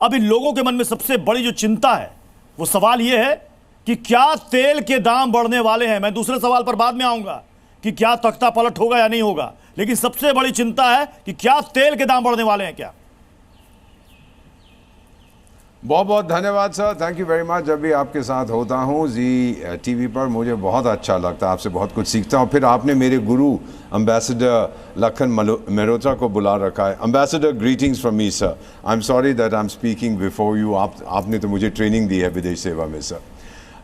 अब इन लोगों के मन में सबसे बड़ी जो चिंता है वो सवाल यह है कि क्या तेल के दाम बढ़ने वाले हैं। मैं दूसरे सवाल पर बाद में आऊंगा कि क्या तख्ता पलट होगा या नहीं होगा, लेकिन सबसे बड़ी चिंता है कि क्या तेल के दाम बढ़ने वाले हैं क्या। बहुत बहुत धन्यवाद sir, thank you very much. जब भी आपके साथ होता हूँ जी टीवी पर मुझे बहुत अच्छा लगता है, आपसे बहुत कुछ सीखता हूँ। फिर आपने मेरे गुरु एम्बेसडर लखन मेहरोत्रा को बुला रखा है। Ambassador greetings from me sir, I am sorry that I am speaking before you. आपने तो मुझे ट्रेनिंग दी है विदेश सेवा में सर।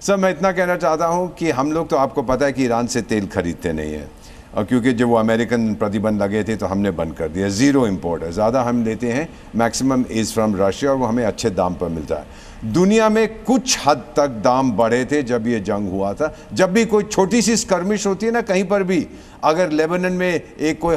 सर मैं इतना कहना चाहता हूँ कि हम लोग तो आपको पता है कि ईरान से तेल खरीदते नहीं हैं, और क्योंकि जब वो अमेरिकन प्रतिबंध लगे थे तो हमने बंद कर दिया। ज़ीरो इम्पोर्ट है, ज़्यादा हम लेते हैं, मैक्सिमम इज़ फ्रॉम रशिया, और वो हमें अच्छे दाम पर मिलता है। दुनिया में कुछ हद तक दाम बढ़े थे जब ये जंग हुआ था। जब भी कोई छोटी सी स्कर्मिश होती है ना कहीं पर भी, अगर लेबनान में एक कोई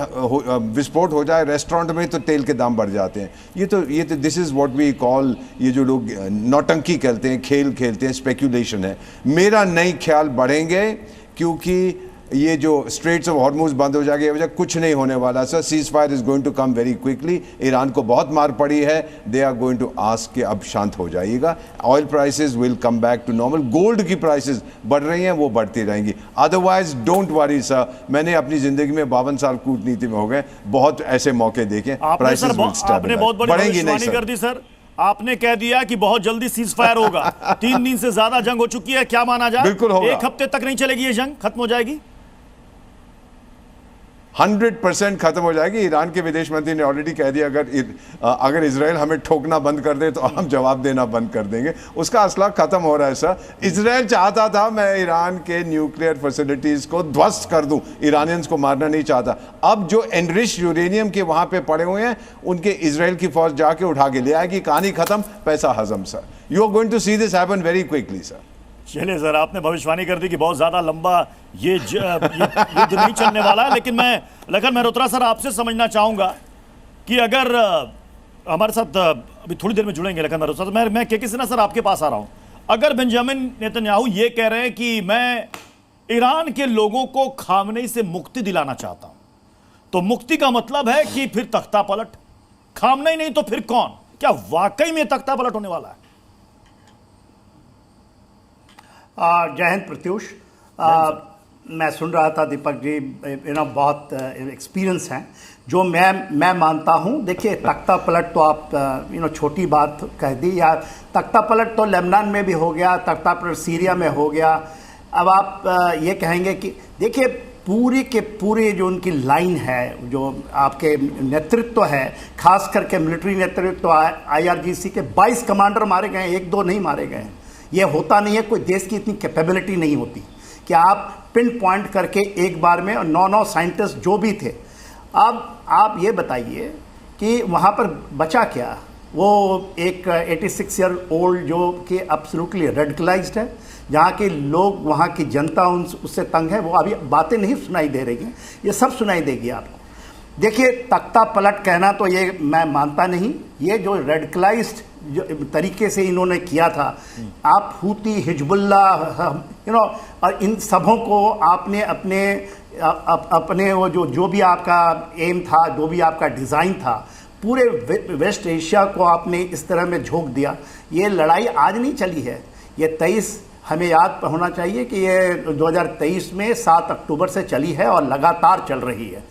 विस्फोट हो जाए रेस्टोरेंट में, तो तेल के दाम बढ़ जाते हैं। ये तो this is what we call, ये जो लोग नौटंकी खेलते हैं, खेल खेलते हैं, स्पेकुलेशन है। मेरा नहीं ख्याल बढ़ेंगे, क्योंकि ये जो स्ट्रेट्स ऑफ हॉर्मुज बंद हो जाएगी, वजह कुछ नहीं होने वाला sir. Ceasefire is going to come very quickly. Iran को बहुत मार पड़ी है, they are going to ask कि अब शांत हो जाइएगा। Oil prices will come back to normal. Gold की प्राइसेस बढ़ रही हैं, वो बढ़ती रहेंगी। अदरवाइज डोंट वरी सर, मैंने अपनी जिंदगी में 52 साल कूटनीति में हो गए, बहुत ऐसे मौके देखे। प्राइसेस बढ़ेंगी नहीं कर दी सर। आपने कह दिया कि बहुत जल्दी सीज फायर होगा। 3 दिन से ज्यादा जंग हो चुकी है, क्या माना जाए? बिल्कुल होगा। 1 हफ्ते तक नहीं चलेगी ये जंग, खत्म हो जाएगी। 100% खत्म हो जाएगी। ईरान के विदेश मंत्री ने ऑलरेडी कह दिया अगर इजराइल हमें ठोकना बंद कर दे तो हम जवाब देना बंद कर देंगे। उसका असला खत्म हो रहा है सर। इजराइल चाहता था मैं ईरान के न्यूक्लियर फैसिलिटीज को ध्वस्त कर दूं, ईरानियंस को मारना नहीं चाहता। अब जो एनरिच यूरेनियम के वहां पे पड़े हुए हैं, उनके इजराइल की फौज जाके उठा के ले आएगी। कहानी खत्म, पैसा हजम sir. You are going to see this happen very quickly sir. चलिए सर, आपने भविष्यवाणी कर दी कि बहुत ज्यादा लंबा ये युद्ध नहीं चलने वाला है। लेकिन मैं लखन मेहरोत्रा सर आपसे समझना चाहूंगा कि अगर हमारे साथ अभी थोड़ी देर में जुड़ेंगे लखन मेहरोत्रा सर, मैं के सिन्हा सर आपके पास आ रहा हूं। अगर बेंजामिन नेतन्याहू ये कह रहे हैं कि मैं ईरान के लोगों को खामनेई से मुक्ति दिलाना चाहता हूं, तो मुक्ति का मतलब है कि फिर तख्ता पलट? खामनेई नहीं तो फिर कौन? क्या वाकई में तख्ता पलट होने वाला है? जय हिंद प्रत्युष। मैं सुन रहा था दीपक जी, बहुत एक्सपीरियंस हैं जो मैं मानता हूं। देखिए तख्ता पलट तो आप छोटी बात कह दी यार। तख्ता पलट तो लेबनान में भी हो गया, तख्ता पलट सीरिया में हो गया। अब आप ये कहेंगे कि देखिए पूरी के पूरी जो उनकी लाइन है, जो आपके नेतृत्व है, खास करके मिलिट्री नेतृत्व, IRGC के 22 कमांडर मारे गए, 1-2 नहीं मारे गए। ये होता नहीं है, कोई देश की इतनी कैपेबिलिटी नहीं होती कि आप पिन पॉइंट करके एक बार में, और 9 साइंटिस्ट जो भी थे। अब आप ये बताइए कि वहाँ पर बचा क्या? वो एक 86 ईयर ओल्ड जो कि एब्सोल्युटली रेडिकलाइज्ड है, जहाँ के लोग, वहाँ की जनता उससे तंग है। वो अभी बातें नहीं सुनाई दे रही हैं, ये सब सुनाई देगी आपको। देखिए तख्ता पलट कहना तो ये मैं मानता नहीं। ये जो रेडिकलाइज्ड जो तरीके से इन्होंने किया था, आप हूती, हिजबुल्ला, और इन सबों को आपने अपने वो जो भी आपका एम था, जो भी आपका डिज़ाइन था, पूरे वेस्ट एशिया को आपने इस तरह में झोंक दिया। ये लड़ाई आज नहीं चली है, ये 23, हमें याद होना चाहिए कि ये 2023 में 7 अक्टूबर से चली है और लगातार चल रही है।